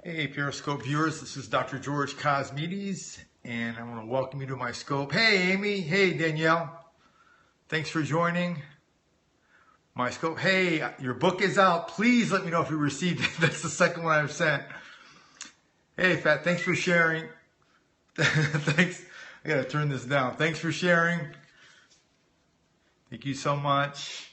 Hey Periscope viewers, this is Dr. George Kosmides, and I want to welcome you to my scope. Hey Amy, hey Danielle, thanks for joining my scope. Hey, your book is out. Please let me know if you received it. That's the second one I've sent. Hey Fat, thanks for sharing. Thanks. I gotta turn this down. Thanks for sharing. Thank you so much.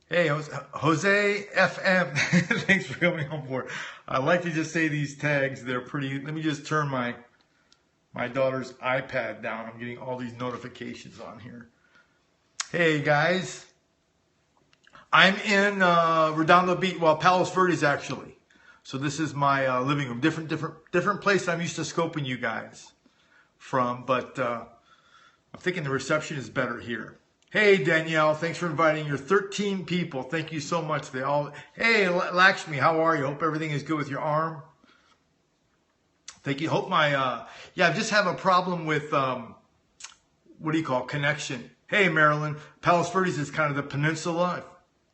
Hey, Jose FM, thanks for coming on board. I like to just say these tags, they're pretty. Let me just turn my daughter's iPad down. I'm getting all these notifications on here. Hey guys, I'm in Redondo Beach, well, Palos Verdes actually. So this is my living room, different place I'm used to scoping you guys from, but I'm thinking the reception is better here. Hey Danielle, thanks for inviting your 13 people. Thank you so much. They all. Hey Lakshmi, how are you? Hope everything is good with your arm. Thank you. Hope my yeah, I just have a problem with what do you call connection. Hey Marilyn, Palos Verdes is kind of the peninsula,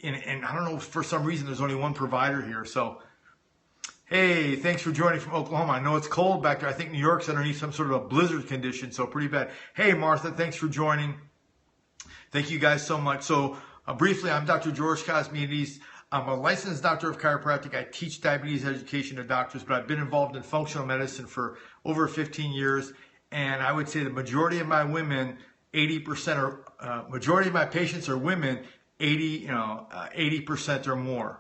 and I don't know, for some reason there's only one provider here. So hey, thanks for joining from Oklahoma. I know it's cold back there. I think New York's underneath some sort of a blizzard condition, so pretty bad. Hey Martha, thanks for joining. Thank you guys so much. So briefly, I'm Dr. George Kosmides. I'm a licensed doctor of chiropractic. I teach diabetes education to doctors, but I've been involved in functional medicine for over 15 years. And I would say the majority of my women, 80% or majority of my patients are women, 80% or more.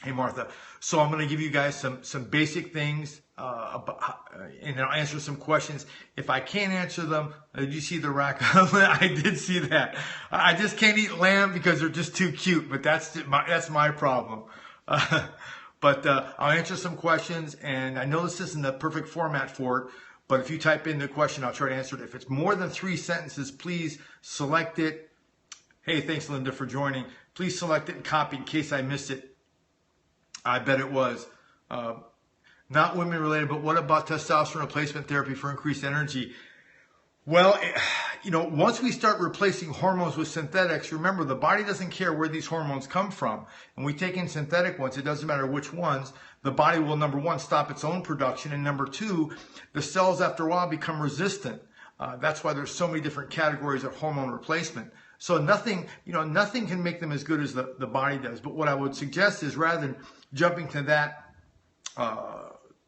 Hey Martha. So I'm going to give you guys some basic things and I'll answer some questions. If I can't answer them, did you see the rack? I did see that. I just can't eat lamb because they're just too cute, but that's my problem. But I'll answer some questions, and I know this isn't the perfect format for it, but if you type in the question, I'll try to answer it. If it's more than 3 sentences, please select it. Hey, thanks Linda for joining. Please select it and copy in case I missed it. I bet it was. Not women related, but what about testosterone replacement therapy for increased energy? Well, you know, once we start replacing hormones with synthetics, remember the body doesn't care where these hormones come from. And we take in synthetic ones, it doesn't matter which ones, the body will, number one, stop its own production, and number two, the cells after a while become resistant. That's why there's so many different categories of hormone replacement. So nothing can make them as good as the body does. But what I would suggest is, rather than jumping to that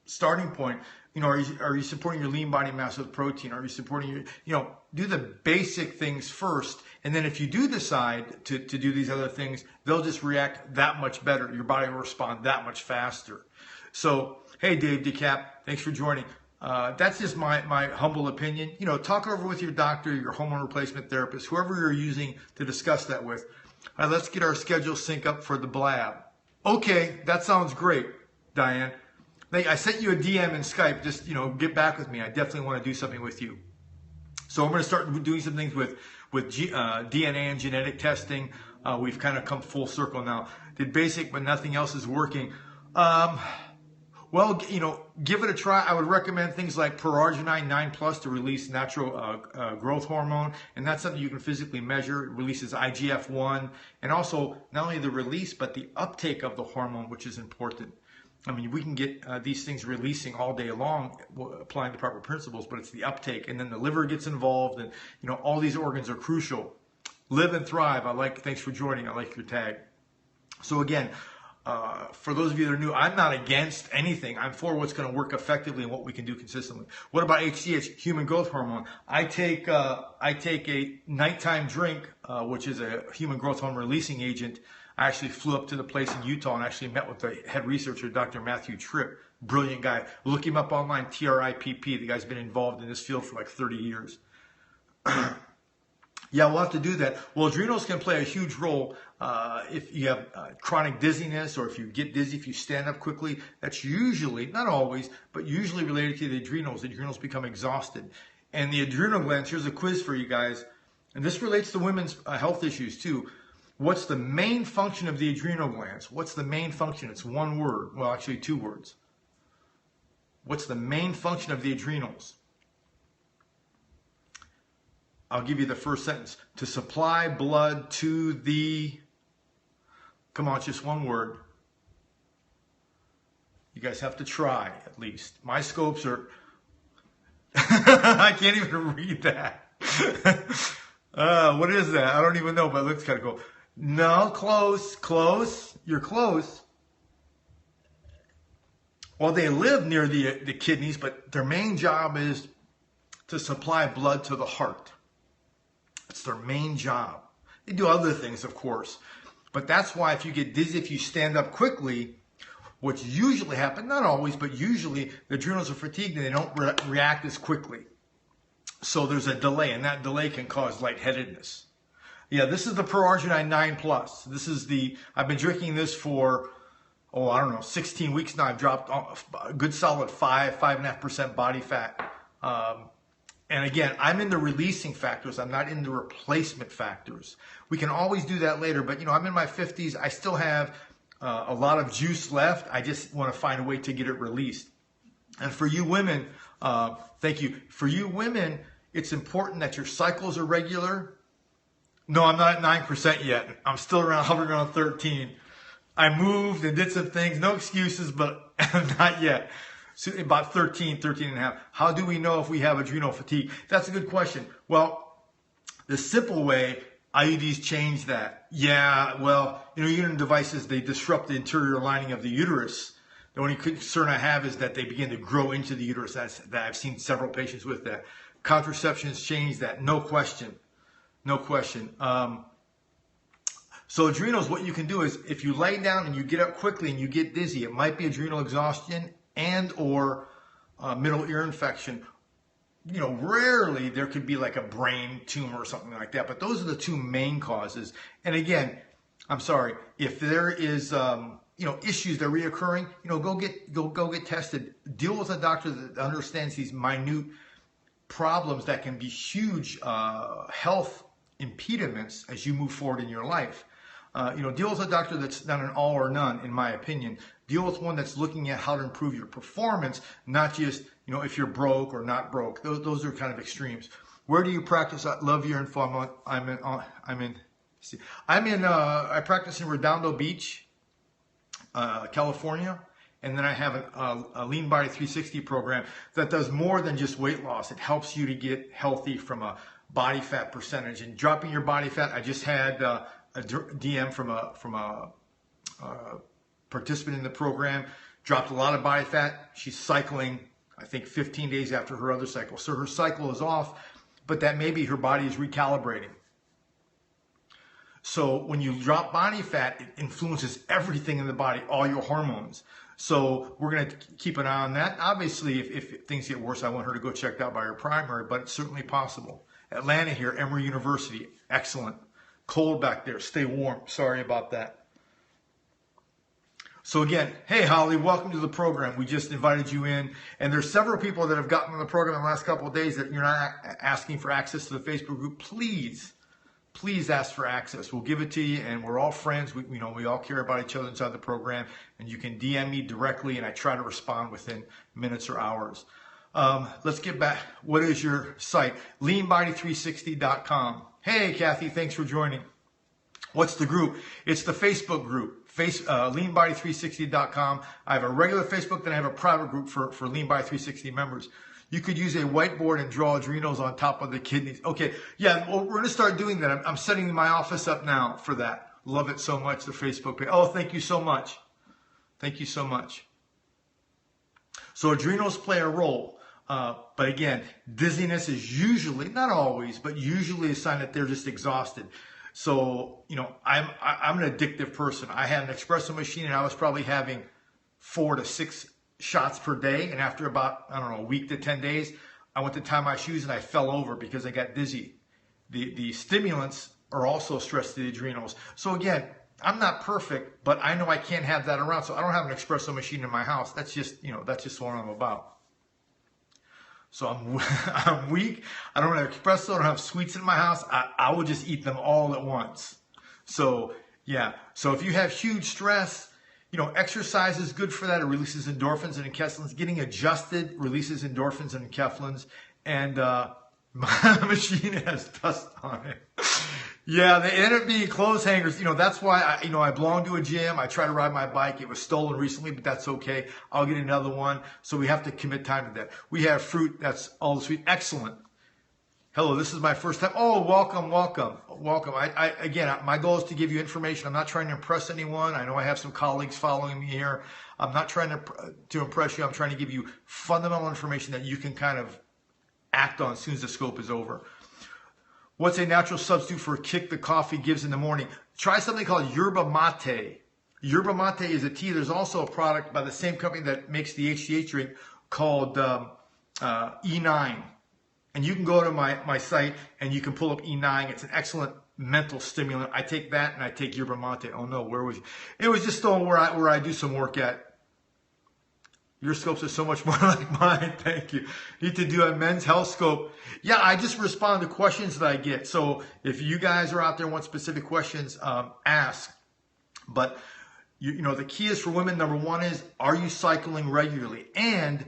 starting point, you know, are you supporting your lean body mass with protein? Are you supporting your, do the basic things first. And then if you do decide to do these other things, they'll just react that much better. Your body will respond that much faster. So, hey, Dave DeCap, thanks for joining. That's just my humble opinion. You know, talk over with your doctor, your hormone replacement therapist, whoever you're using to discuss that with. All right, let's get our schedule sync up for the blab. Okay, that sounds great, Diane. I sent you a DM in Skype. Just, get back with me. I definitely want to do something with you. So I'm going to start doing some things with DNA and genetic testing. We've kind of come full circle now. Did basic, but nothing else is working. Well, give it a try. I would recommend things like Perarginine 9+ to release natural growth hormone, and that's something you can physically measure. It releases IGF-1, and also not only the release, but the uptake of the hormone, which is important. I mean, we can get these things releasing all day long, applying the proper principles, but it's the uptake, and then the liver gets involved, and all these organs are crucial. Live and thrive. Thanks for joining. I like your tag. So again, for those of you that are new, I'm not against anything. I'm for what's going to work effectively and what we can do consistently. What about HGH, human growth hormone? I take a nighttime drink, which is a human growth hormone releasing agent. I actually flew up to the place in Utah and actually met with the head researcher, Dr. Matthew Tripp. Brilliant guy. Look him up online, TRIPP. The guy's been involved in this field for like 30 years. Yeah, we'll have to do that. Well, adrenals can play a huge role if you have chronic dizziness, or if you get dizzy, if you stand up quickly. That's usually, not always, but usually related to the adrenals. The adrenals become exhausted. And the adrenal glands, here's a quiz for you guys, and this relates to women's health issues too. What's the main function of the adrenal glands? What's the main function? It's one word. Well, actually 2 words. What's the main function of the adrenals? I'll give you the first sentence. To supply blood to the, come on, it's just one word. You guys have to try, at least. My scopes are... I can't even read that. What is that? I don't even know, but it looks kind of cool. No, close, close. You're close. Well, they live near the kidneys, but their main job is to supply blood to the heart. That's their main job. They do other things, of course. But that's why if you get dizzy, if you stand up quickly, what's usually happens, not always, but usually the adrenals are fatigued and they don't react as quickly. So there's a delay, and that delay can cause lightheadedness. Yeah, this is the ProArginine 9+. This is I've been drinking this for, I don't know, 16 weeks now. I've dropped a good solid 5.5% body fat. And again, I'm in the releasing factors. I'm not in the replacement factors. We can always do that later, but I'm in my 50s. I still have a lot of juice left. I just want to find a way to get it released. And for you women, thank you. For you women, it's important that your cycles are regular. No, I'm not at 9% yet. I'm still hovering around 13. I moved and did some things. No excuses, but not yet. So about 13 and a half. How do we know if we have adrenal fatigue? That's a good question. Well, the simple way, IUDs change that. Yeah, well, uterine devices, they disrupt the interior lining of the uterus. The only concern I have is that they begin to grow into the uterus. That I've seen several patients with that. Contraceptions change that, no question. No question. So adrenals, what you can do is if you lay down and you get up quickly and you get dizzy, it might be adrenal exhaustion and or middle ear infection. Rarely there could be like a brain tumor or something like that, but those are the two main causes. And again, I'm sorry, if there is issues that are reoccurring, go get tested. Deal with a doctor that understands these minute problems that can be huge health impediments as you move forward in your life. Deal with a doctor that's not an all or none, in my opinion. Deal with one that's looking at how to improve your performance, not just, if you're broke or not broke. Those are kind of extremes. Where do you practice? I love your info. I practice in Redondo Beach, California. And then I have a Lean Body 360 program that does more than just weight loss. It helps you to get healthy from a body fat percentage. And dropping your body fat, I just had a DM from a participant in the program, dropped a lot of body fat. She's cycling, I think, 15 days after her other cycle. So her cycle is off, but that maybe her body is recalibrating. So when you drop body fat, it influences everything in the body, all your hormones. So we're going to keep an eye on that. Obviously, if things get worse, I want her to go checked out by her primary, but it's certainly possible. Atlanta here, Emory University, excellent. Cold back there, stay warm. Sorry about that. So again, hey Holly, welcome to the program. We just invited you in, and there's several people that have gotten on the program in the last couple of days that you're not asking for access to the Facebook group. Please ask for access. We'll give it to you, and we're all friends. We all care about each other inside the program, and you can DM me directly, and I try to respond within minutes or hours. Let's get back. What is your site? leanbody360.com. Hey, Kathy, thanks for joining. What's the group? It's the Facebook group, leanbody360.com. I have a regular Facebook, then I have a private group for Lean Body 360 members. You could use a whiteboard and draw adrenals on top of the kidneys. Okay, yeah, well, we're going to start doing that. I'm setting my office up now for that. Love it so much, the Facebook page. Oh, thank you so much. Thank you so much. So adrenals play a role. But again, dizziness is usually, not always, but usually a sign that they're just exhausted. So, I'm an addictive person. I had an espresso machine and I was probably having 4 to 6 shots per day. And after about, a week to 10 days, I went to tie my shoes and I fell over because I got dizzy. The stimulants are also stress to the adrenals. So again, I'm not perfect, but I know I can't have that around. So I don't have an espresso machine in my house. That's just, that's just what I'm about. So I'm weak. I don't have espresso. I don't have sweets in my house. I will just eat them all at once. So yeah. So if you have huge stress, exercise is good for that. It releases endorphins and enkephalins. Getting adjusted releases endorphins and enkephalins. And my machine has dust on it. Yeah, they end up being clothes hangers. You know, that's why I belong to a gym. I try to ride my bike. It was stolen recently, but that's okay. I'll get another one. So we have to commit time to that. We have fruit. That's all the sweet. Excellent. Hello, this is my first time. Oh, welcome, welcome, welcome. Again, my goal is to give you information. I'm not trying to impress anyone. I know I have some colleagues following me here. I'm not trying to impress you. I'm trying to give you fundamental information that you can kind of act on as soon as the scope is over. What's a natural substitute for a kick the coffee gives in the morning? Try something called yerba mate. Yerba mate is a tea. There's also a product by the same company that makes the HGH drink called E9. And you can go to my site and you can pull up E9. It's an excellent mental stimulant. I take that and I take yerba mate. Oh no, where was it? It was just stolen where I do some work at. Your scopes are so much more like mine. Thank you. Need to do a men's health scope. Yeah, I just respond to questions that I get. So if you guys are out there and want specific questions, ask. But you know, the key is for women, number one is, are you cycling regularly? And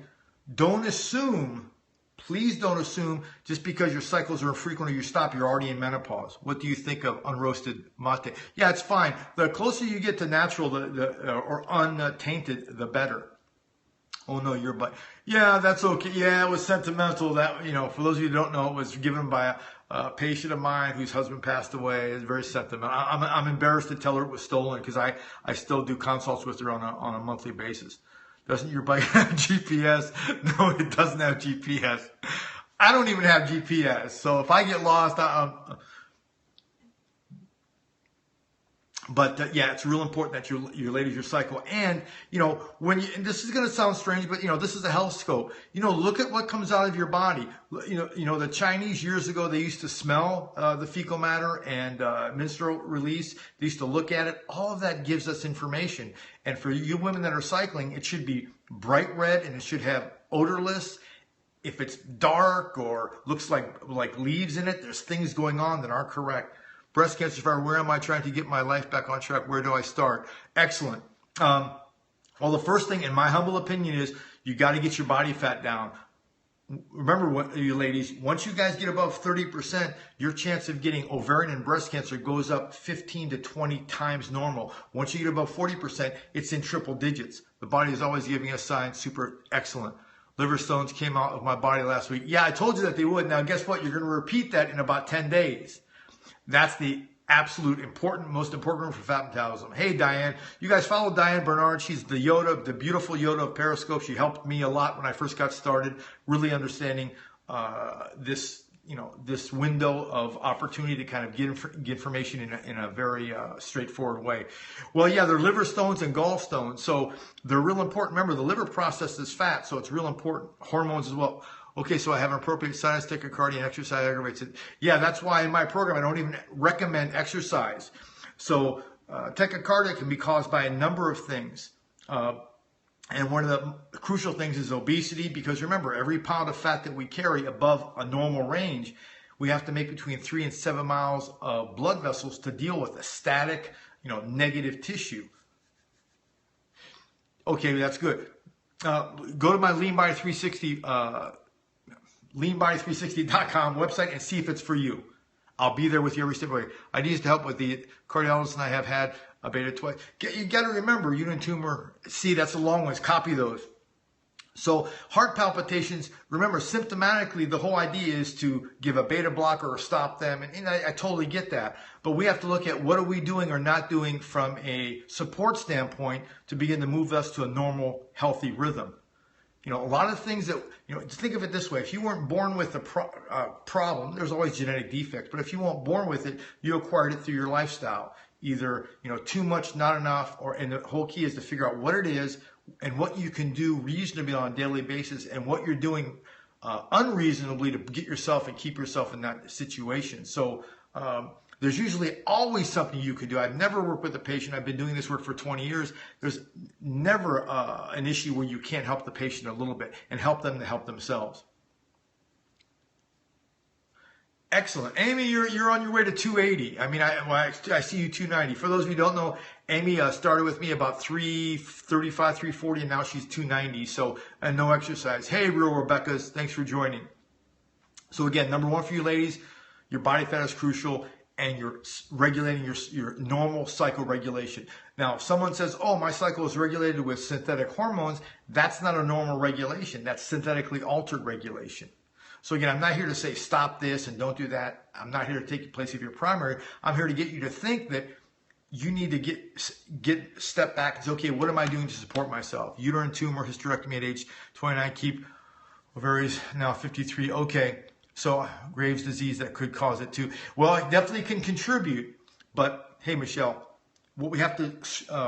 don't assume, please don't assume just because your cycles are infrequent or you stop, you're already in menopause. What do you think of unroasted mate? Yeah, it's fine. The closer you get to natural or untainted, the better. Oh no, your butt. Yeah, that's okay. Yeah, it was sentimental. That, you know, for those of you who don't know, it was given by a patient of mine whose husband passed away. It's very sentimental. I'm embarrassed to tell her it was stolen because I still do consults with her on a monthly basis. Doesn't your bike have GPS? No, it doesn't have GPS. I don't even have GPS. So if I get lost, But yeah, it's real important that your ladies your cycle. And you know, and this is going to sound strange, but you know, this is a health scope. You know, look at what comes out of your body. You know, the Chinese years ago, they used to smell the fecal matter and menstrual release. They used to look at it. All of that gives us information. And for you women that are cycling, it should be bright red and it should have odorless. If it's dark or looks like leaves in it, there's things going on that aren't correct. Breast cancer survivor, where am I trying to get my life back on track? Where do I start? Excellent. Well, the first thing, in my humble opinion, is you got to get your body fat down. Remember, you ladies, once you guys get above 30%, your chance of getting ovarian and breast cancer goes up 15 to 20 times normal. Once you get above 40%, it's in triple digits. The body is always giving us signs. Super excellent. Liver stones came out of my body last week. Yeah, I told you that they would. Now, guess what? You're going to repeat that in about 10 days. That's the absolute most important room for fat metabolism. Hey, Diane. You guys follow Diane Bernard. She's the Yoda, the beautiful Yoda of Periscope. She helped me a lot when I first got started, really understanding this window of opportunity to kind of get information in a very straightforward way. Well, yeah, they're liver stones and gallstones. So they're real important. Remember, the liver processes fat, so it's real important. Hormones as well. Okay, so I have an appropriate sinus tachycardia and exercise aggravates it. Yeah, that's why in my program I don't even recommend exercise. So tachycardia can be caused by a number of things. And one of the crucial things is obesity, because remember, every pound of fat that we carry above a normal range, we have to make between 3 and 7 miles of blood vessels to deal with a static, negative tissue. Okay, that's good. Go to my Lean Body 360 leanbody360.com website and see if it's for you. I'll be there with you every step of the way. I need to help with the cardiologist, and I have had a beta twice. You got to remember, uterine tumor, see, that's a long ones. Copy those. So heart palpitations, remember, symptomatically, the whole idea is to give a beta blocker or stop them. And I totally get that. But we have to look at what are we doing or not doing from a support standpoint to begin to move us to a normal, healthy rhythm. A lot of things that, just think of it this way. If you weren't born with a problem, there's always genetic defects, but if you weren't born with it, you acquired it through your lifestyle. Either, too much, not enough, and the whole key is to figure out what it is and what you can do reasonably on a daily basis and what you're doing unreasonably to get yourself and keep yourself in that situation. So, there's usually always something you could do. I've never worked with a patient. I've been doing this work for 20 years. There's never an issue where you can't help the patient a little bit and help them to help themselves. Excellent. Amy, you're on your way to 280. I mean, I see you 290. For those of you who don't know, Amy started with me about 335, 340, and now she's 290. So, and no exercise. Hey, Real Rebecca's, thanks for joining. So again, number one for you ladies, your body fat is crucial. and you're regulating your normal cycle regulation. Now, if someone says, oh, my cycle is regulated with synthetic hormones, that's not a normal regulation. That's synthetically altered regulation. So again, I'm not here to say stop this and don't do that. I'm not here to take the place of your primary. I'm here to get you to think that you need to step back and say, okay, what am I doing to support myself? Uterine tumor, hysterectomy at age 29, keep ovaries now 53. Okay, so Graves' disease, that could cause it too. Well, it definitely can contribute, but hey, Michelle, what we have to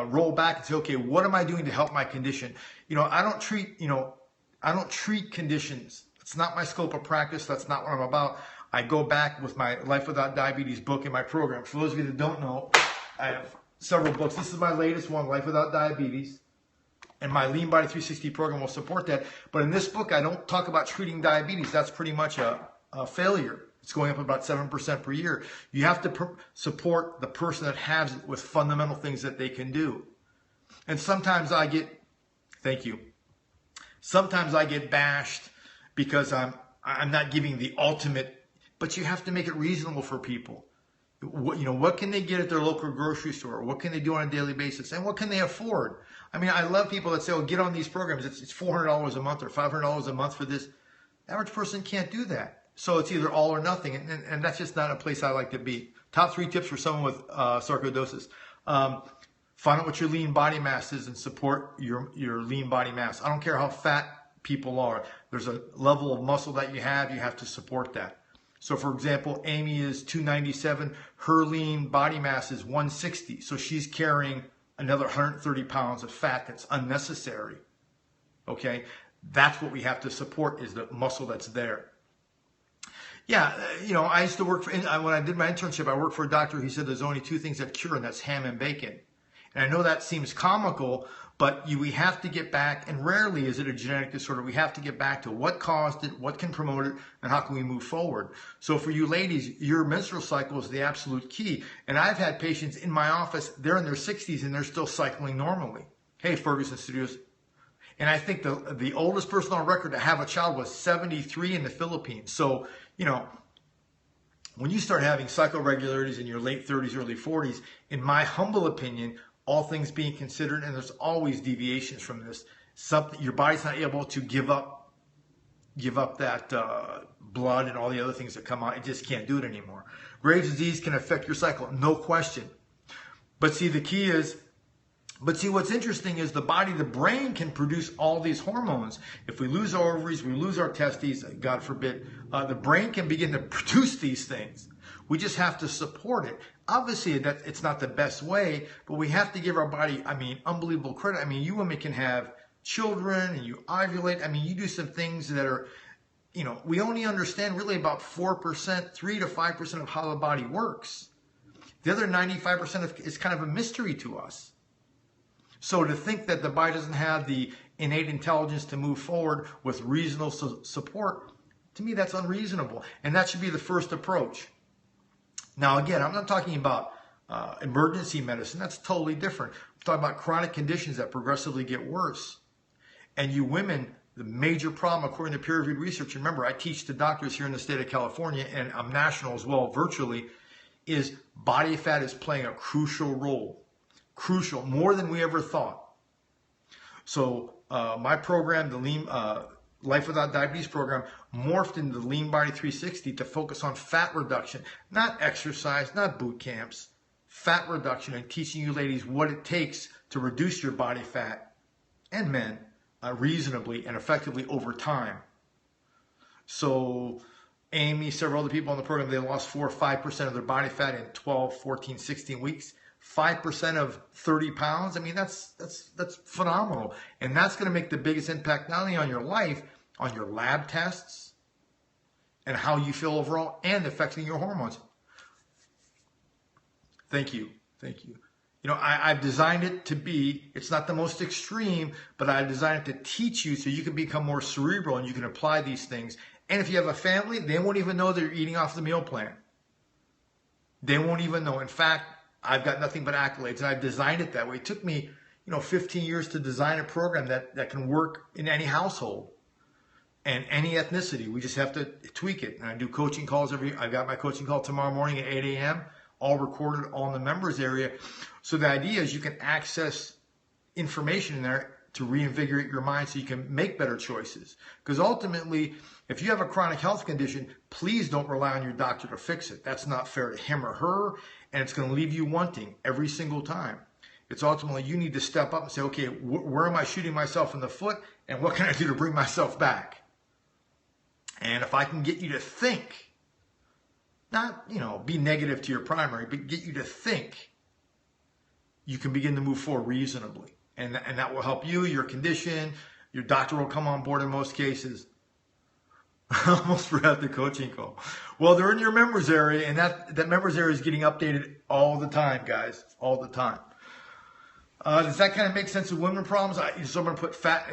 roll back and say, okay, what am I doing to help my condition? I don't treat conditions. It's not my scope of practice. That's not what I'm about. I go back with my Life Without Diabetes book and my program. For those of you that don't know, I have several books. This is my latest one, Life Without Diabetes. And my Lean Body 360 program will support that. But in this book, I don't talk about treating diabetes. That's pretty much a failure. It's going up about 7% per year. You have to support the person that has it with fundamental things that they can do. And sometimes I get, thank you, sometimes I get bashed because I'm not giving the ultimate, but you have to make it reasonable for people. What can they get at their local grocery store? What can they do on a daily basis? And what can they afford? I mean, I love people that say, oh, get on these programs. It's $400 a month or $500 a month for this. The average person can't do that. So it's either all or nothing. And that's just not a place I like to be. Top 3 tips for someone with sarcoidosis. Find out what your lean body mass is and support your lean body mass. I don't care how fat people are. There's a level of muscle that you have to support that. So for example, Amy is 297, her lean body mass is 160. So she's carrying another 130 pounds of fat that's unnecessary. Okay, that's what we have to support, is the muscle that's there. Yeah, I used to work when I did my internship, I worked for a doctor. He said there's only 2 things that cure, and that's ham and bacon. And I know that seems comical, but we have to get back, and rarely is it a genetic disorder. We have to get back to what caused it, what can promote it, and how can we move forward. So for you ladies, your menstrual cycle is the absolute key. And I've had patients in my office, they're in their 60s and they're still cycling normally. Hey, Ferguson Studios. And I think the oldest person on record to have a child was 73 in the Philippines. So, when you start having cycle regularities in your late 30s, early 40s, in my humble opinion, all things being considered, and there's always deviations from this, your body's not able to give up that blood and all the other things that come out. It just can't do it anymore. Graves' disease can affect your cycle, no question. But see, what's interesting is the brain can produce all these hormones. If we lose our ovaries, we lose our testes, God forbid, the brain can begin to produce these things. We just have to support it. Obviously, it's not the best way, but we have to give our body, unbelievable credit. You women can have children and you ovulate. You do some things that are, we only understand really about 4%, 3 to 5% of how the body works. The other 95% is kind of a mystery to us. So to think that the body doesn't have the innate intelligence to move forward with reasonable support, to me, that's unreasonable. And that should be the first approach. Now, again, I'm not talking about emergency medicine. That's totally different. I'm talking about chronic conditions that progressively get worse. And you women, the major problem, according to peer-reviewed research, remember, I teach to doctors here in the state of California, and I'm national as well, virtually, is body fat is playing a crucial role. Crucial, more than we ever thought. So my program, the Lean Life Without Diabetes program, morphed into the Lean Body 360 to focus on fat reduction, not exercise, not boot camps, fat reduction, and teaching you ladies what it takes to reduce your body fat, and men, reasonably and effectively over time. So Amy, several other people on the program, they lost 4 or 5% of their body fat in 12, 14, 16 weeks. 5% of 30 pounds. That's phenomenal. And that's going to make the biggest impact not only on your life, on your lab tests, and how you feel overall, and affecting your hormones. Thank you. Thank you. I've designed it to be, it's not the most extreme, but I designed it to teach you so you can become more cerebral and you can apply these things. And if you have a family, they won't even know they're eating off the meal plan. They won't even know. In fact, I've got nothing but accolades, and I've designed it that way. It took me, 15 years to design a program that can work in any household and any ethnicity. We just have to tweak it. And I do coaching calls I've got my coaching call tomorrow morning at 8 a.m. all recorded, all in the members area. So the idea is you can access information in there to reinvigorate your mind so you can make better choices. Because ultimately, if you have a chronic health condition, please don't rely on your doctor to fix it. That's not fair to him or her, and it's going to leave you wanting every single time. It's ultimately you need to step up and say, okay, where am I shooting myself in the foot, and what can I do to bring myself back? And if I can get you to think, not, be negative to your primary, but get you to think, you can begin to move forward reasonably. And that will help you, your condition. Your doctor will come on board in most cases. I almost forgot the coaching call. Well, they're in your members area, and that members area is getting updated all the time, guys, all the time. Does that kind of make sense of women problems? So I'm going to put fat,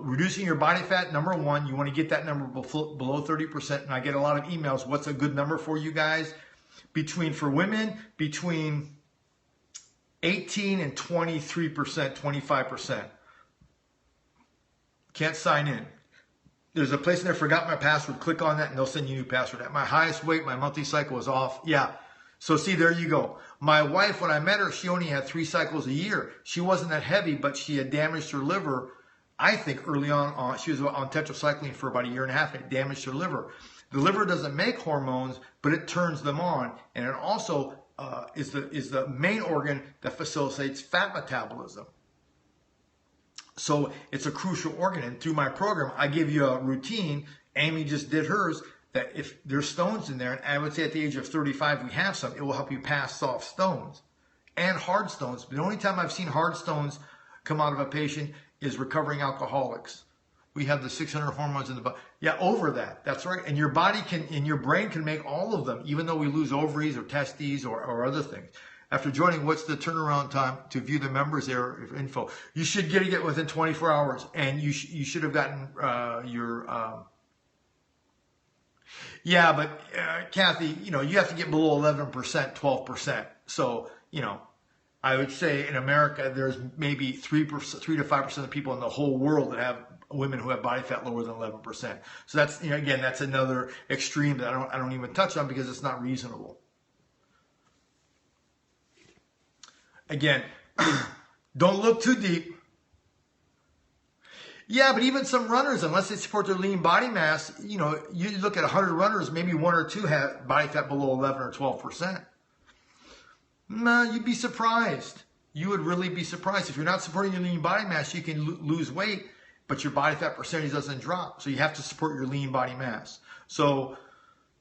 reducing your body fat. Number one, you want to get that number below 30%. And I get a lot of emails. What's a good number for you guys? For women, between 18 and 23%, 25%. Can't sign in. There's a place in there, forgot my password. Click on that and they'll send you a new password. At my highest weight, my monthly cycle was off. Yeah. So see, there you go. My wife, when I met her, she only had 3 cycles a year. She wasn't that heavy, but she had damaged her liver. I think early on, she was on tetracycline for about 1.5 years, and it damaged her liver. The liver doesn't make hormones, but it turns them on. And it also is the main organ that facilitates fat metabolism. So it's a crucial organ. And through my program, I give you a routine. Amy just did hers. That if there's stones in there, and I would say at the age of 35 we have some, it will help you pass soft stones and hard stones. But the only time I've seen hard stones come out of a patient is recovering alcoholics. We have the 600 hormones in the body. Yeah, over that. That's right. And your body and your brain can make all of them, even though we lose ovaries or testes or other things. After joining, what's the turnaround time to view the members area info? You should get it within 24 hours, and you should have gotten your. Yeah, but Kathy, you have to get below 11%, 12%. So, I would say in America, there's maybe 3 to 5% of people in the whole world that have women who have body fat lower than 11%. So that's, again, that's another extreme that I don't even touch on because it's not reasonable. Again, don't look too deep. Yeah, but even some runners, unless they support their lean body mass, you look at 100 runners, maybe 1 or 2 have body fat below 11 or 12%. You'd be surprised. You would really be surprised. If you're not supporting your lean body mass, you can lose weight, but your body fat percentage doesn't drop. So you have to support your lean body mass. So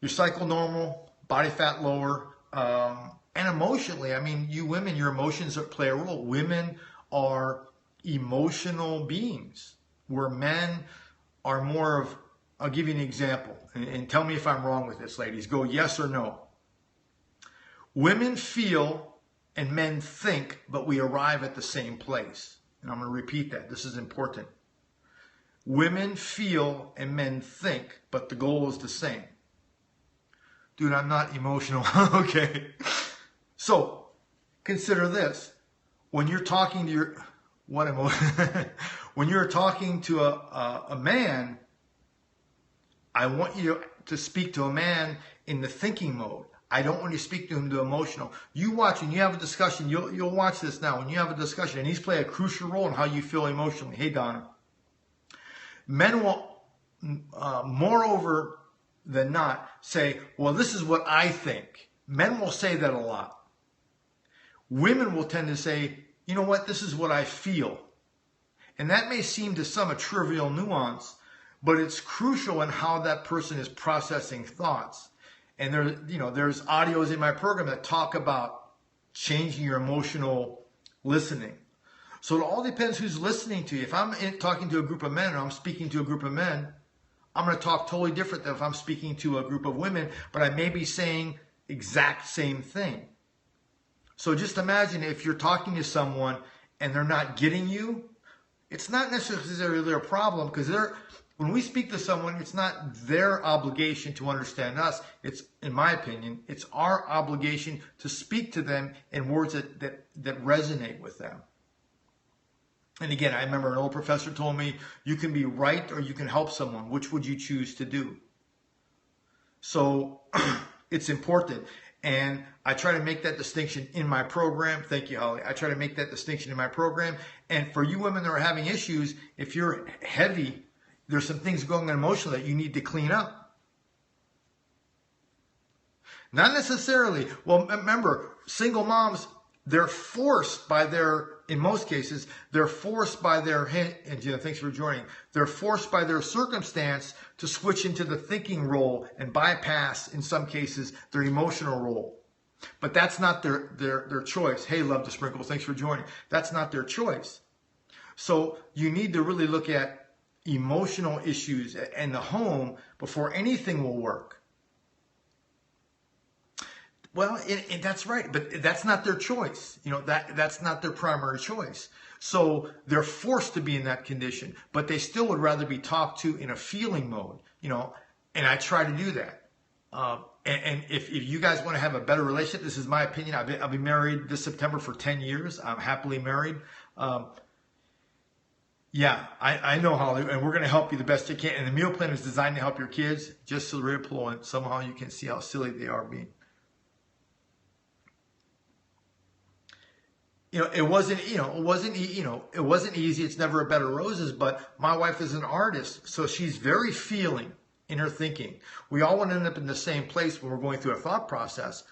your cycle normal, body fat lower, and emotionally, you women, your emotions play a role. Women are emotional beings, where men are more of, I'll give you an example, and tell me if I'm wrong with this, ladies. Go yes or no. Women feel and men think, but we arrive at the same place. And I'm going to repeat that. This is important. Women feel and men think, but the goal is the same. Dude, I'm not emotional. Okay. So, consider this. When you're talking to when you're talking to a man, I want you to speak to a man in the thinking mode. I don't want you to speak to him to emotional. You watch and you have a discussion. You'll watch this now. When you have a discussion, and these play a crucial role in how you feel emotionally. Hey, Donna. Men will, moreover than not, say, well, this is what I think. Men will say that a lot. Women will tend to say, you know what, this is what I feel. And that may seem to some a trivial nuance, but it's crucial in how that person is processing thoughts. And there's audios in my program that talk about changing your emotional listening. So it all depends who's listening to you. If I'm talking to a group of men or I'm speaking to a group of men, I'm going to talk totally different than if I'm speaking to a group of women, but I may be saying exact same thing. So just imagine if you're talking to someone and they're not getting you, it's not necessarily their problem, because when we speak to someone, it's not their obligation to understand us. It's, in my opinion, it's our obligation to speak to them in words that resonate with them. And again, I remember an old professor told me, you can be right or you can help someone. Which would you choose to do? So it's important. And I try to make that distinction in my program. Thank you, Holly. I try to make that distinction in my program. And for you women that are having issues, if you're heavy, there's some things going on emotionally that you need to clean up. Not necessarily. Well, remember, single moms, they're forced by in most cases, they're forced by and Gina, thanks for joining. They're forced by their circumstance to switch into the thinking role and bypass, in some cases, their emotional role. But that's not their choice. Hey, Love the Sprinkles, thanks for joining. That's not their choice. So you need to really look at emotional issues in the home before anything will work. Well, that's right, but that's not their choice. That's not their primary choice. So they're forced to be in that condition, but they still would rather be talked to in a feeling mode, and I try to do that. And if you guys want to have a better relationship, this is my opinion. I'll be married this September for 10 years. I'm happily married. Yeah, I know, Holly, and we're going to help you the best you can. And the meal plan is designed to help your kids, just so ripple, and somehow you can see how silly they are being. It wasn't easy. It's never a bed of roses, but my wife is an artist, so she's very feeling in her thinking. We all want to end up in the same place when we're going through a thought process,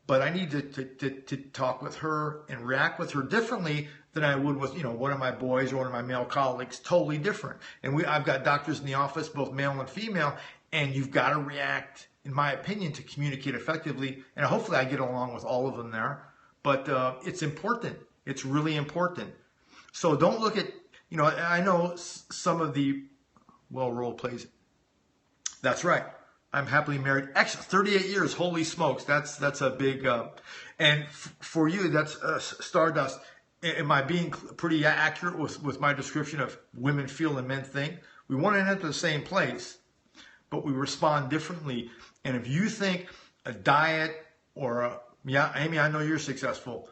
but I need to talk with her and react with her differently than I would with, one of my boys or one of my male colleagues, totally different. And I've got doctors in the office, both male and female, and you've got to react, in my opinion, to communicate effectively. And hopefully I get along with all of them there. But it's important. It's really important. So don't look at, I know some of the, role plays. That's right. I'm happily married. Actually, 38 years. Holy smokes. That's a big, and for you, that's Stardust. Am I being pretty accurate with my description of women feel and men think? We want to end up in the same place, but we respond differently. And if you think a diet or yeah, Amy, I know you're successful.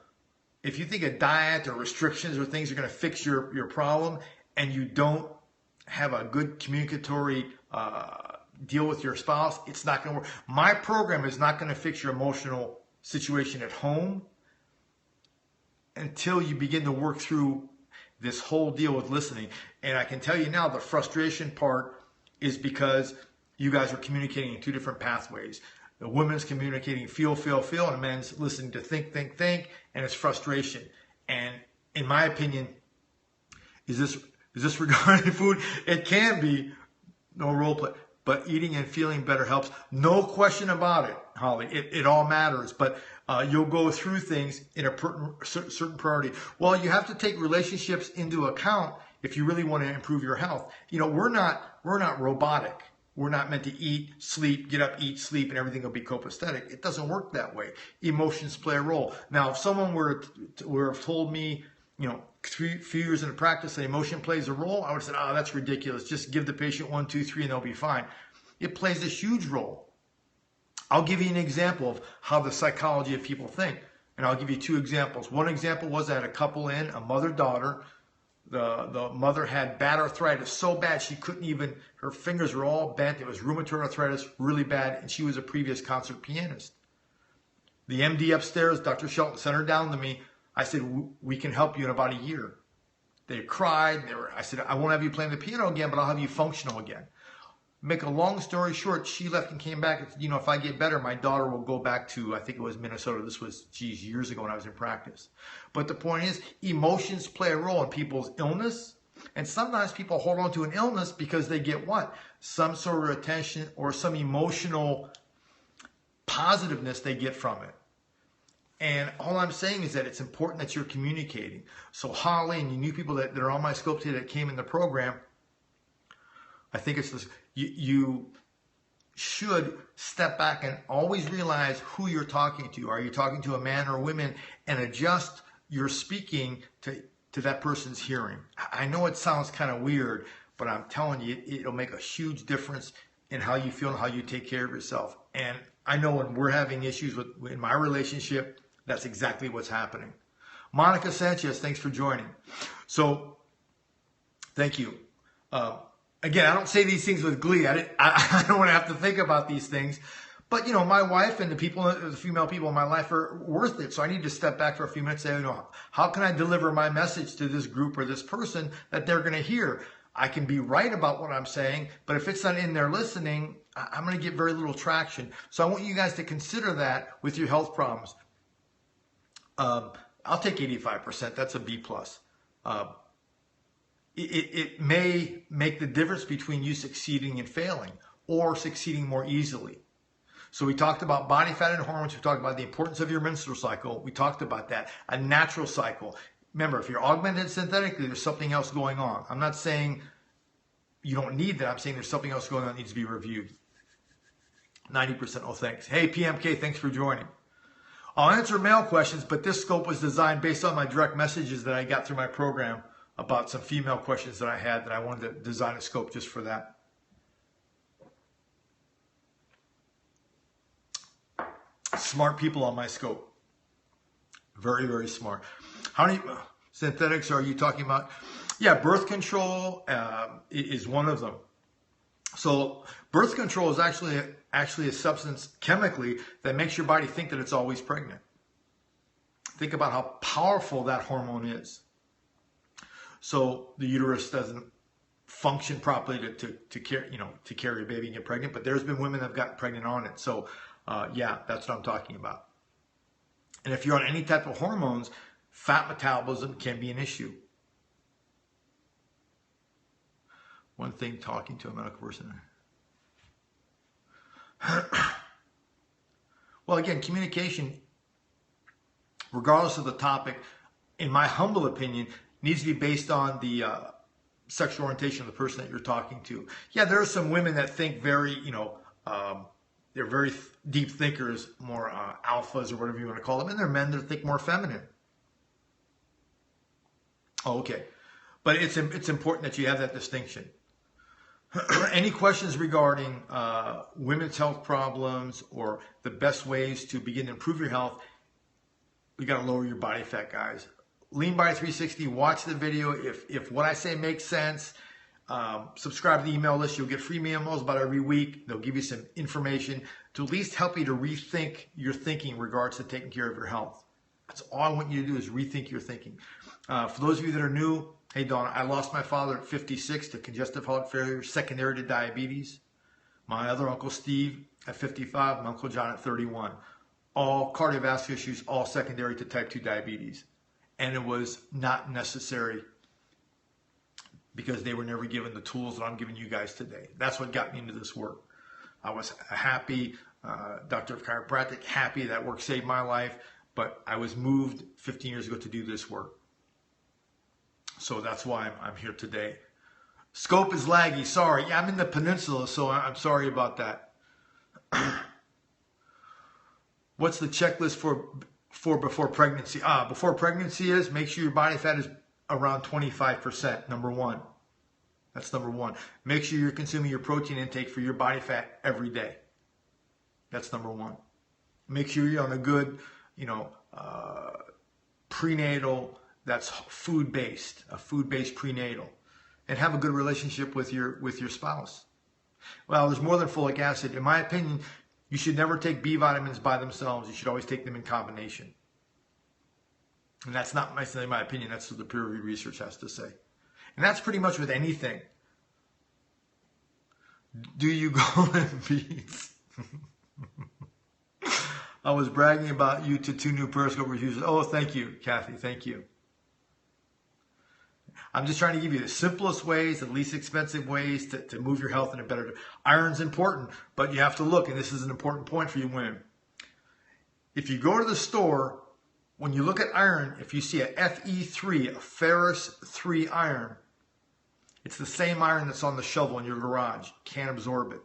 If you think a diet or restrictions or things are going to fix your problem, and you don't have a good communicatory deal with your spouse, it's not going to work. My program is not going to fix your emotional situation at home until you begin to work through this whole deal with listening. And I can tell you now, the frustration part is because you guys are communicating in two different pathways. The women's communicating feel, and men's listening to think, and it's frustration. And in my opinion, is this regarding food? It can be, no role play, but eating and feeling better helps. No question about it, Holly. It all matters, but you'll go through things in a certain priority. Well, you have to take relationships into account if you really want to improve your health. We're not robotic. We're not meant to eat, sleep, get up, eat, sleep, and everything will be copacetic. It doesn't work that way. Emotions play a role. Now, if someone were to have told me, few years into practice that emotion plays a role, I would have said, oh, that's ridiculous. Just give the patient 1, 2, 3, and they'll be fine. It plays a huge role. I'll give you an example of how the psychology of people think, and I'll give you 2 examples. One example was I had a couple in, a mother-daughter. The mother had bad arthritis, so bad she couldn't even, her fingers were all bent. It was rheumatoid arthritis, really bad, and she was a previous concert pianist. The MD upstairs, Dr. Shelton, sent her down to me. I said, we can help you in about a year. They cried. I said, I won't have you playing the piano again, but I'll have you functional again. Make a long story short, she left and came back. If I get better, my daughter will go back to, I think it was Minnesota. This was, years ago when I was in practice. But the point is, emotions play a role in people's illness. And sometimes people hold on to an illness because they get what? Some sort of attention or some emotional positiveness they get from it. And all I'm saying is that it's important that you're communicating. So Holly and you new people that are on my scope today that came in the program, I think it's this. You should step back and always realize who you're talking to. Are you talking to a man or a woman? And adjust your speaking to that person's hearing. I know it sounds kind of weird, but I'm telling you, it'll make a huge difference in how you feel and how you take care of yourself. And I know when we're having issues in my relationship, that's exactly what's happening. Monica Sanchez, thanks for joining. So, thank you. Again, I don't say these things with glee. I don't want to have to think about these things, But, you know, my wife and the female people in my life are worth it. So I need to step back for a few minutes and say, you know, how can I deliver my message to this group or this person that they're going to hear? I can be right about what I'm saying, but if it's not in there listening, I'm going to get very little traction. So I want you guys to consider that with your health problems. I'll take 85%. That's a B+. It may make the difference between you succeeding and failing or succeeding more easily. So we talked about body fat and hormones. We talked about the importance of your menstrual cycle. We talked about that. A natural cycle. Remember, if you're augmented synthetically, there's something else going on. I'm not saying you don't need that. I'm saying there's something else going on that needs to be reviewed. 90%, oh thanks. Hey PMK, thanks for joining. I'll answer mail questions, but this scope was designed based on my direct messages that I got through my program about some female questions that I had that I wanted to design a scope just for that. Smart people on my scope. Very, very smart. How many synthetics are you talking about? Yeah, birth control is one of them. So birth control is actually a substance chemically that makes your body think that it's always pregnant. Think about how powerful that hormone is. So the uterus doesn't function properly to carry a baby and get pregnant, but there's been women that have gotten pregnant on it. So yeah, that's what I'm talking about. And if you're on any type of hormones, fat metabolism can be an issue. One thing, talking to a medical person. Well, again, communication, regardless of the topic, in my humble opinion, needs to be based on the sexual orientation of the person that you're talking to. Yeah, there are some women that think very, they're very deep thinkers, more alphas or whatever you want to call them, and there are men that think more feminine. Oh, okay. But it's important that you have that distinction. Any questions regarding women's health problems or the best ways to begin to improve your health? You got to lower your body fat, guys. Lean Body 360, watch the video. If what I say makes sense, subscribe to the email list. You'll get free memos about every week. They'll give you some information to at least help you to rethink your thinking in regards to taking care of your health. That's all I want you to do is rethink your thinking. For those of you that are new, hey, Donna, I lost my father at 56 to congestive heart failure, secondary to diabetes. My other Uncle Steve at 55, my Uncle John at 31. All cardiovascular issues, all secondary to type 2 diabetes. And it was not necessary because they were never given the tools that I'm giving you guys today. That's what got me into this work. I was happy, doctor of chiropractic, happy that work saved my life, but I was moved 15 years ago to do this work. So that's why I'm here today. Scope is laggy. Sorry. Yeah, I'm in the peninsula, so I'm sorry about that. What's the checklist for before pregnancy? Before pregnancy is make sure your body fat is around 25%. Number one. That's number one. Make sure you're consuming your protein intake for your body fat every day. That's number one. Make sure you're on a good, prenatal. That's food-based, a food-based prenatal, and have a good relationship with your spouse. Well, there's more than folic acid. In my opinion, you should never take B vitamins by themselves. You should always take them in combination. And that's not necessarily my opinion. That's what the peer-reviewed research has to say. And that's pretty much with anything. Do you golden beans? I was bragging about you to 2 new Periscope users. Oh, thank you, Kathy. Thank you. I'm just trying to give you the simplest ways, the least expensive ways to move your health in a better. Iron's important, but you have to look, and this is an important point for you women. If you go to the store, when you look at iron, if you see a Fe3, a ferrous 3 iron, it's the same iron that's on the shovel in your garage. Can't absorb it.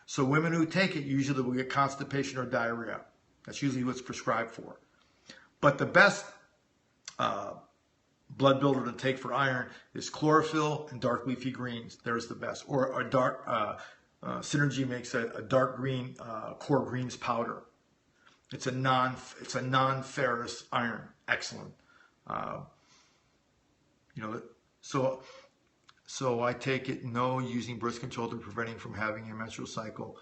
So women who take it usually will get constipation or diarrhea. That's usually what's prescribed for. But the best blood builder to take for iron is chlorophyll and dark leafy greens. There's the best. Or a dark, Synergy makes a dark green core greens powder. It's a non-ferrous iron. Excellent. So I take it no using birth control to preventing from having a menstrual cycle.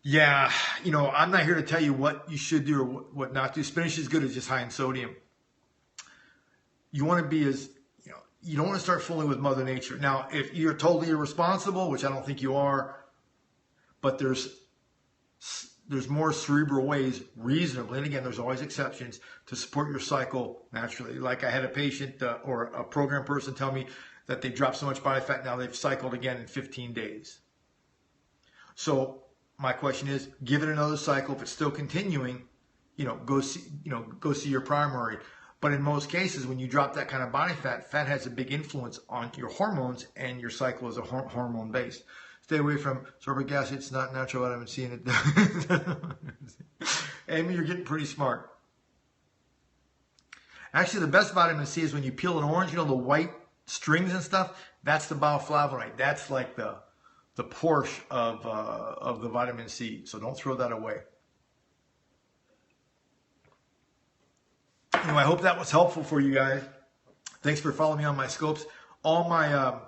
Yeah, I'm not here to tell you what you should do or what not to do. Spinach is good. It's just high in sodium. You want to be you don't want to start fooling with Mother Nature. Now, if you're totally irresponsible, which I don't think you are, but there's more cerebral ways, reasonably, and again, there's always exceptions, to support your cycle naturally. Like I had a patient or a program person tell me that they dropped so much body fat, now they've cycled again in 15 days. So my question is, give it another cycle. If it's still continuing, go see your primary. But in most cases, when you drop that kind of body fat, fat has a big influence on your hormones, and your cycle is a hormone based. Stay away from sorbic acid. It's not natural vitamin C in it. Amy, you're getting pretty smart. Actually, the best vitamin C is when you peel an orange, the white strings and stuff. That's the bioflavonoid. That's like the Porsche of the vitamin C. So don't throw that away. Anyway, I hope that was helpful for you guys. Thanks for following me on my scopes. All my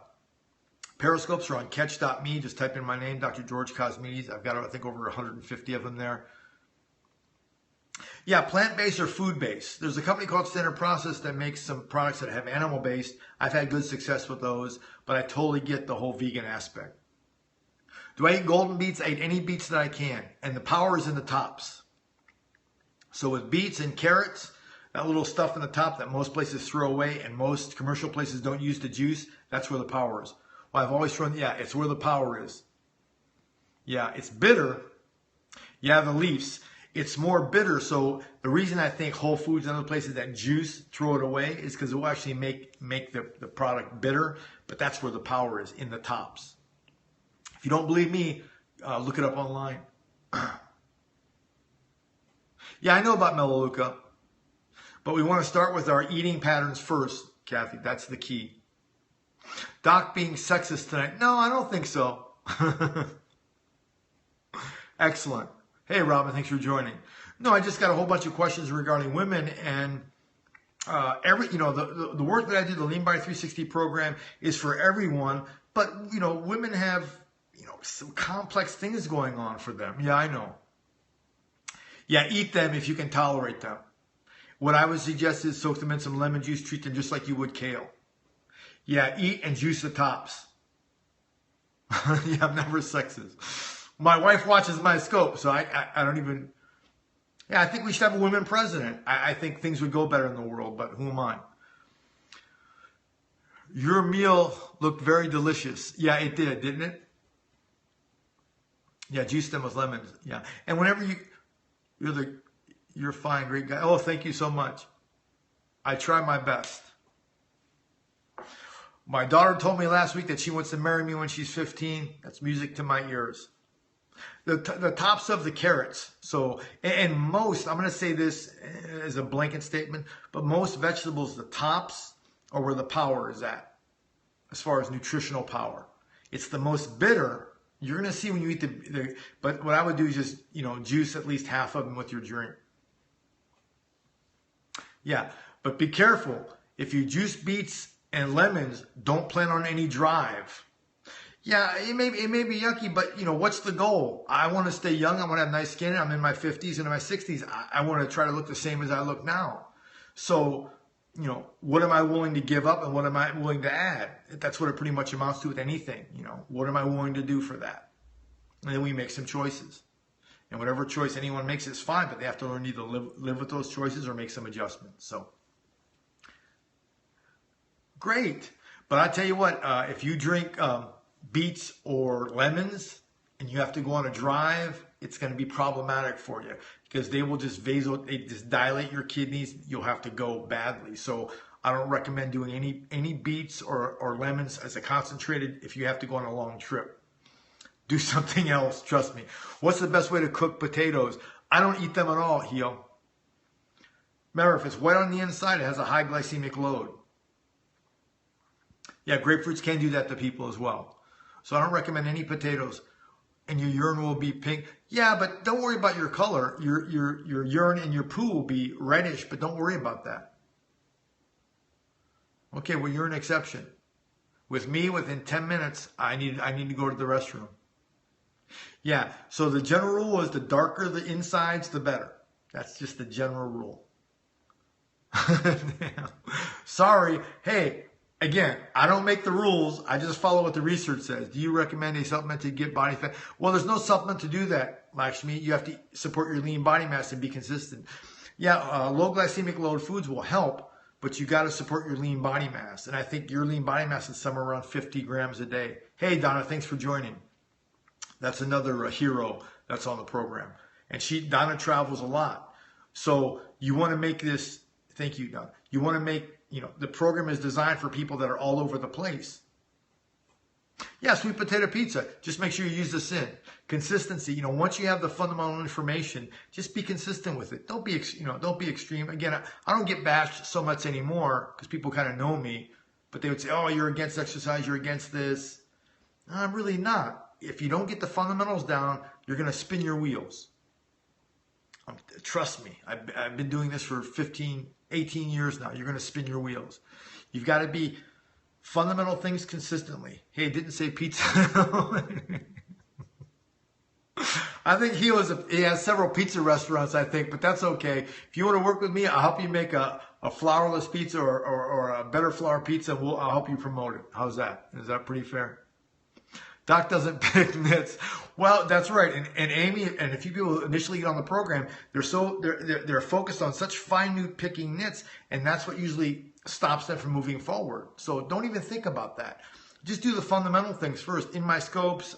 Periscopes are on catch.me. Just type in my name, Dr. George Kosmides. I've got, I think, over 150 of them there. Yeah, plant-based or food-based. There's a company called Standard Process that makes some products that have animal-based. I've had good success with those, but I totally get the whole vegan aspect. Do I eat golden beets? I eat any beets that I can, and the power is in the tops. So with beets and carrots, that little stuff in the top that most places throw away and most commercial places don't use to juice, that's where the power is. Well, I've always thrown, yeah, it's where the power is. Yeah, it's bitter. Yeah, the leaves. It's more bitter. So the reason I think Whole Foods and other places that juice throw it away is because it will actually make the product bitter. But that's where the power is, in the tops. If you don't believe me, look it up online. Yeah, I know about Melaleuca. But we want to start with our eating patterns first, Kathy. That's the key. Doc being sexist tonight. No, I don't think so. Excellent. Hey, Robin, thanks for joining. No, I just got a whole bunch of questions regarding women, and the work that I do, the Lean Body 360 program, is for everyone. But women have some complex things going on for them. Yeah, I know. Yeah, eat them if you can tolerate them. What I would suggest is soak them in some lemon juice, treat them just like you would kale. Yeah, eat and juice the tops. Yeah, I'm never sexist. My wife watches my scope, so I don't even... Yeah, I think we should have a women president. I think things would go better in the world, but who am I? Your meal looked very delicious. Yeah, it did, didn't it? Yeah, juice them with lemons. Yeah, and whenever you're fine, great guy. Oh, thank you so much. I try my best. My daughter told me last week that she wants to marry me when she's 15. That's music to my ears. The tops of the carrots. So, and most, I'm going to say this as a blanket statement, but most vegetables, the tops are where the power is at, as far as nutritional power. It's the most bitter. You're going to see when you eat but what I would do is just, juice at least half of them with your drink. Yeah, but be careful. If you juice beets and lemons, don't plan on any drive. Yeah, it may be yucky, but what's the goal? I want to stay young. I want to have nice skin. I'm in my 50s and in my 60s. I want to try to look the same as I look now. So, what am I willing to give up and what am I willing to add? That's what it pretty much amounts to with anything. What am I willing to do for that? And then we make some choices. And whatever choice anyone makes is fine, but they have to learn to either live with those choices or make some adjustments. So, great. But I tell you what, if you drink beets or lemons and you have to go on a drive, it's going to be problematic for you because they will just dilate your kidneys. You'll have to go badly. So I don't recommend doing any beets or lemons as a concentrated if you have to go on a long trip. Do something else, trust me. What's the best way to cook potatoes? I don't eat them at all, Hio. Remember, if it's wet on the inside, it has a high glycemic load. Yeah, grapefruits can do that to people as well. So I don't recommend any potatoes. And your urine will be pink. Yeah, but don't worry about your color. Your urine and your poo will be reddish, but don't worry about that. Okay, well, you're an exception. With me, within 10 minutes, I need to go to the restroom. Yeah, so the general rule is the darker the insides, the better. That's just the general rule. Sorry. Hey, again, I don't make the rules. I just follow what the research says. Do you recommend a supplement to get body fat? Well, there's no supplement to do that, Lakshmi. You have to support your lean body mass and be consistent. Yeah, low glycemic load foods will help, but you got to support your lean body mass. And I think your lean body mass is somewhere around 50 grams a day. Hey, Donna, thanks for joining. That's another hero that's on the program. And Donna travels a lot. So you want to make this, thank you, Donna. You want to make, the program is designed for people that are all over the place. Yeah, sweet potato pizza. Just make sure you use this in. Consistency. Once you have the fundamental information, just be consistent with it. Don't be extreme. Again, I don't get bashed so much anymore because people kind of know me, but they would say, oh, you're against exercise, you're against this. No, I'm really not. If you don't get the fundamentals down, you're going to spin your wheels. Trust me, I've been doing this for 15, 18 years now. You're going to spin your wheels. You've got to be fundamental things consistently. Hey, it didn't say pizza. I think he has several pizza restaurants, I think, but that's okay. If you want to work with me, I'll help you make a flourless pizza or a better flour pizza. I'll help you promote it. How's that? Is that pretty fair? Doc doesn't pick nits. Well, that's right. And Amy and a few people initially get on the program, they're focused on such fine-minute picking nits, and that's what usually stops them from moving forward. So don't even think about that. Just do the fundamental things first. In my scopes,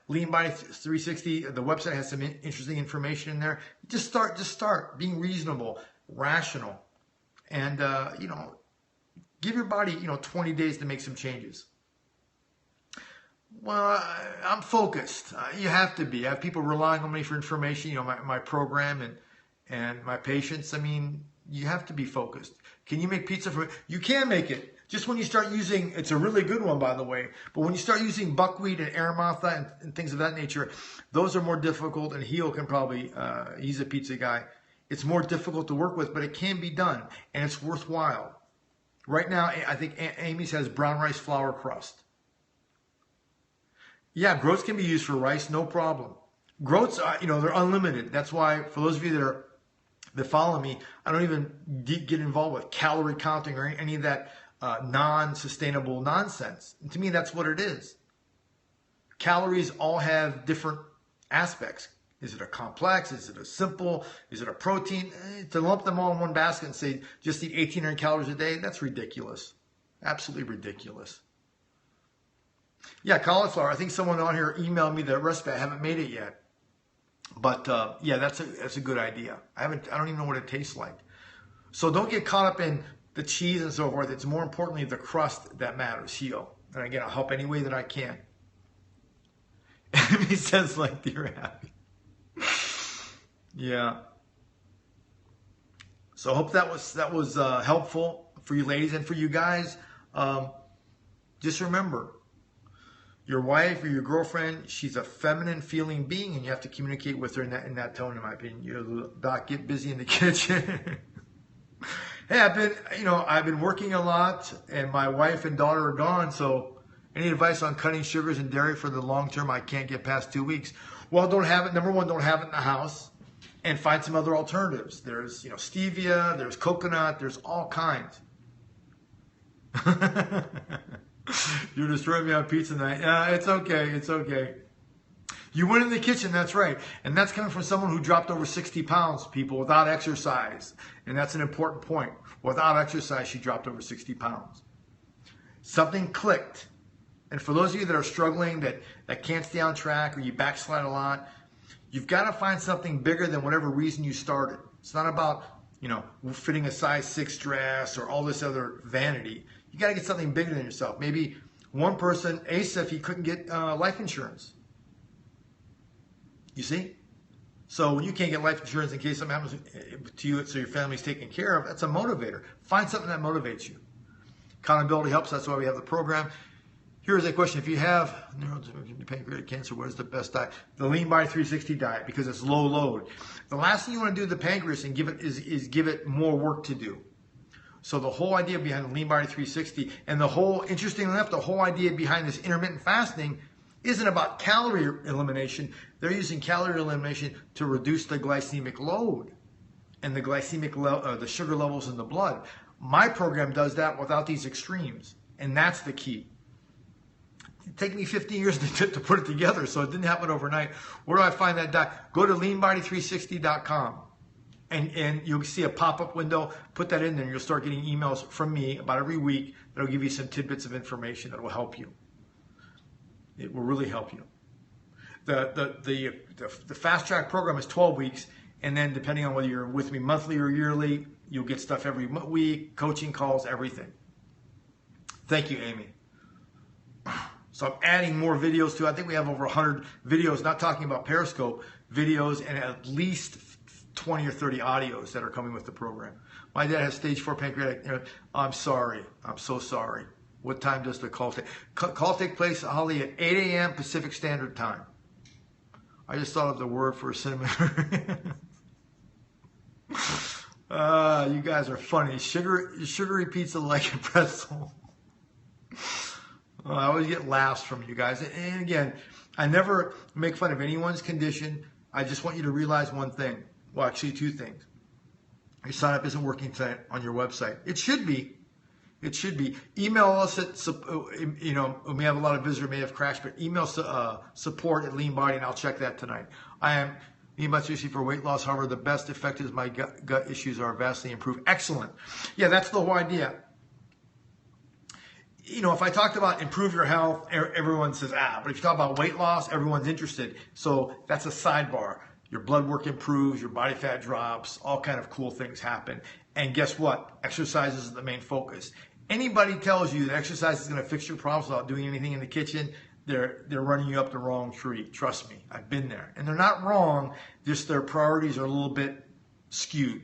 Lean Body 360, the website has some interesting information in there. Just start being reasonable, rational, and give your body 20 days to make some changes. Well, I'm focused. You have to be. I have people relying on me for information, my program and my patients. I mean, you have to be focused. Can you make pizza for me? You can make it. Just when you start using, it's a really good one, by the way, but when you start using buckwheat and aramotha and things of that nature, those are more difficult, and Heel can probably, he's a pizza guy. It's more difficult to work with, but it can be done, and it's worthwhile. Right now, I think Amy's has brown rice flour crust. Yeah, groats can be used for rice, no problem. Groats, they're unlimited. That's why, for those of you that follow me, I don't even get involved with calorie counting or any of that non-sustainable nonsense. And to me, that's what it is. Calories all have different aspects. Is it a complex? Is it a simple? Is it a protein? To lump them all in one basket and say, just eat 1,800 calories a day, that's ridiculous. Absolutely ridiculous. Yeah, cauliflower. I think someone on here emailed me the recipe. I haven't made it yet. But yeah, that's a good idea. I don't even know what it tastes like. So don't get caught up in the cheese and so forth. It's more importantly the crust that matters. Heel. And again, I'll help any way that I can. And he says like you're happy. Yeah. So I hope that was helpful for you ladies and for you guys. Just remember, your wife or your girlfriend, she's a feminine feeling being, and you have to communicate with her in that tone, in my opinion. Doc, get busy in the kitchen. Hey, I've been working a lot, and my wife and daughter are gone, so any advice on cutting sugars and dairy for the long term? I can't get past 2 weeks. Well, don't have it. Number one, don't have it in the house, and find some other alternatives. There's, stevia, there's coconut, there's all kinds. You're destroying me on pizza night. It's okay. It's okay. You went in the kitchen, that's right. And that's coming from someone who dropped over 60 pounds, people, without exercise. And that's an important point. Without exercise, she dropped over 60 pounds. Something clicked. And for those of you that are struggling, that can't stay on track, or you backslide a lot, you've got to find something bigger than whatever reason you started. It's not about, fitting a size 6 dress or all this other vanity. You got to get something bigger than yourself. Maybe one person, Asif, he couldn't get life insurance. You see? So when you can't get life insurance in case something happens to you so your family's taken care of, that's a motivator. Find something that motivates you. Accountability helps. That's why we have the program. Here's a question. If you have pancreatic cancer, what is the best diet? The Lean Body 360 diet, because it's low load. The last thing you want to do to the pancreas and give it more work to do. So the whole idea behind the Lean Body 360, and interestingly enough, the whole idea behind this intermittent fasting isn't about calorie elimination. They're using calorie elimination to reduce the glycemic load and the the sugar levels in the blood. My program does that without these extremes, and that's the key. It took me 15 years to put it together, so it didn't happen overnight. Where do I find that doc? Go to leanbody360.com. And you'll see a pop-up window. Put that in there, and you'll start getting emails from me about every week that'll give you some tidbits of information that will help you. It will really help you. The fast track program is 12 weeks, and then depending on whether you're with me monthly or yearly, you'll get stuff every week, coaching calls, everything. Thank you, Amy. So I'm adding more videos too. I think we have over 100 videos, not talking about Periscope, videos, and at least 20 or 30 audios that are coming with the program. My dad has stage 4 pancreatic. I'm sorry. I'm so sorry. What time does the call take? Call take place, Holly, at 8 a.m. Pacific Standard Time. I just thought of the word for cinnamon. You guys are funny. Sugary pizza like a pretzel. I always get laughs from you guys. And again, I never make fun of anyone's condition. I just want you to realize one thing. Well, actually, two things. Your sign up isn't working tonight on your website. It should be. It should be. Email us at, we have a lot of visitors, may have crashed, but email support at Lean Body, and I'll check that tonight. I am Lean Body for weight loss. However, the best effect is my gut issues are vastly improved. Excellent. Yeah, that's the whole idea. If I talked about improve your health, everyone says, but if you talk about weight loss, everyone's interested. So that's a sidebar. Your blood work improves, your body fat drops, all kind of cool things happen. And guess what? Exercise is the main focus. Anybody tells you that exercise is going to fix your problems without doing anything in the kitchen, they're running you up the wrong tree. Trust me, I've been there. And they're not wrong, just their priorities are a little bit skewed.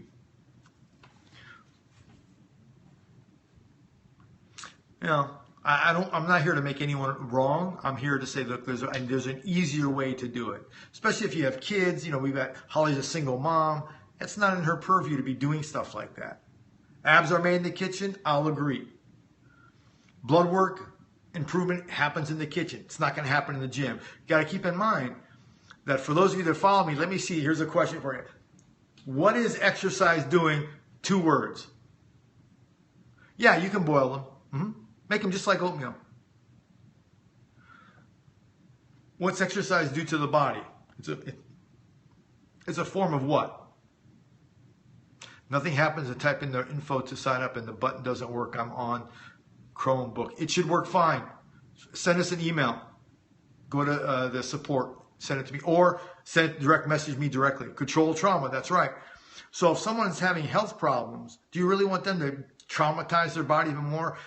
I'm not here to make anyone wrong. I'm here to say that there's an easier way to do it. Especially if you have kids. We've got Holly's a single mom. It's not in her purview to be doing stuff like that. Abs are made in the kitchen. I'll agree. Blood work improvement happens in the kitchen. It's not going to happen in the gym. You got to keep in mind that for those of you that follow me, let me see. Here's a question for you. What is exercise doing? 2 words. Yeah, you can boil them. Make them just like oatmeal. What's exercise do to the body? It's a form of what? Nothing happens to type in the info to sign up and the button doesn't work. I'm on Chromebook. It should work fine. Send us an email. Go to the support. Send it to me. Or direct message me directly. Control trauma. That's right. So if someone's having health problems, do you really want them to traumatize their body even more?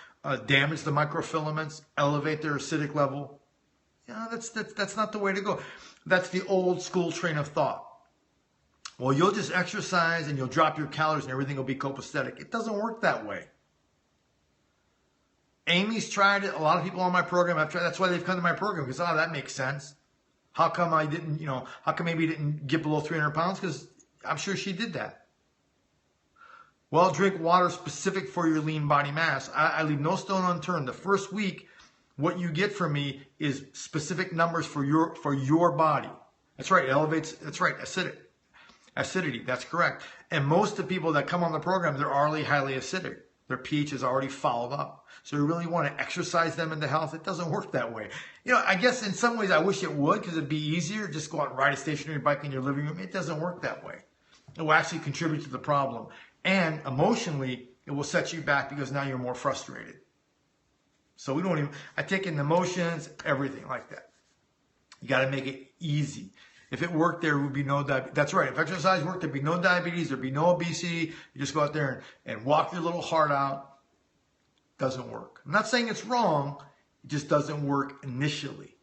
Damage the microfilaments, elevate their acidic level? That's not the way to go. That's the old school train of thought. Well, you'll just exercise and you'll drop your calories and everything will be copacetic. It doesn't work that way. Amy's tried it. A lot of people on my program have tried. That's why they've come to my program, because that makes sense. How come I didn't, how come maybe didn't get below 300 pounds? Because I'm sure she did that. Well, drink water specific for your lean body mass. I leave no stone unturned. The first week, what you get from me is specific numbers for your body. That's right. It elevates. That's right. Acidity. That's correct. And most of the people that come on the program, they're already highly acidic. Their pH is already fouled up. So you really want to exercise them into health? It doesn't work that way. I guess in some ways I wish it would, because it'd be easier. Just go out and ride a stationary bike in your living room. It doesn't work that way. It will actually contribute to the problem. And emotionally, it will set you back because now you're more frustrated. So we don't even, I take in the emotions, everything like that. You got to make it easy. If it worked, there would be no diabetes. That's right. If exercise worked, there'd be no diabetes. There'd be no obesity. You just go out there and walk your little heart out. Doesn't work. I'm not saying it's wrong. It just doesn't work initially.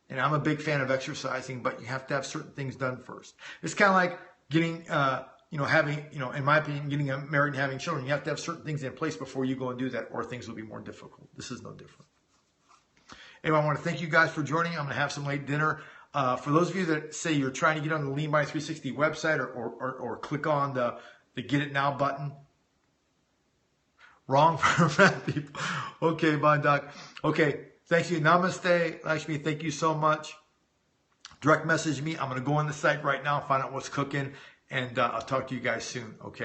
And I'm a big fan of exercising, but you have to have certain things done first. It's kind of like getting, in my opinion, getting married and having children. You have to have certain things in place before you go and do that, or things will be more difficult. This is no different. Anyway, I want to thank you guys for joining. I'm going to have some late dinner. For those of you that say you're trying to get on the Lean Body 360 website or click on the Get It Now button. Wrong for fat people. Okay, bye, Doc. Okay, Thank you. Namaste. Lakshmi, thank you so much. Direct message me. I'm going to go on the site right now, find out what's cooking, and I'll talk to you guys soon. Okay.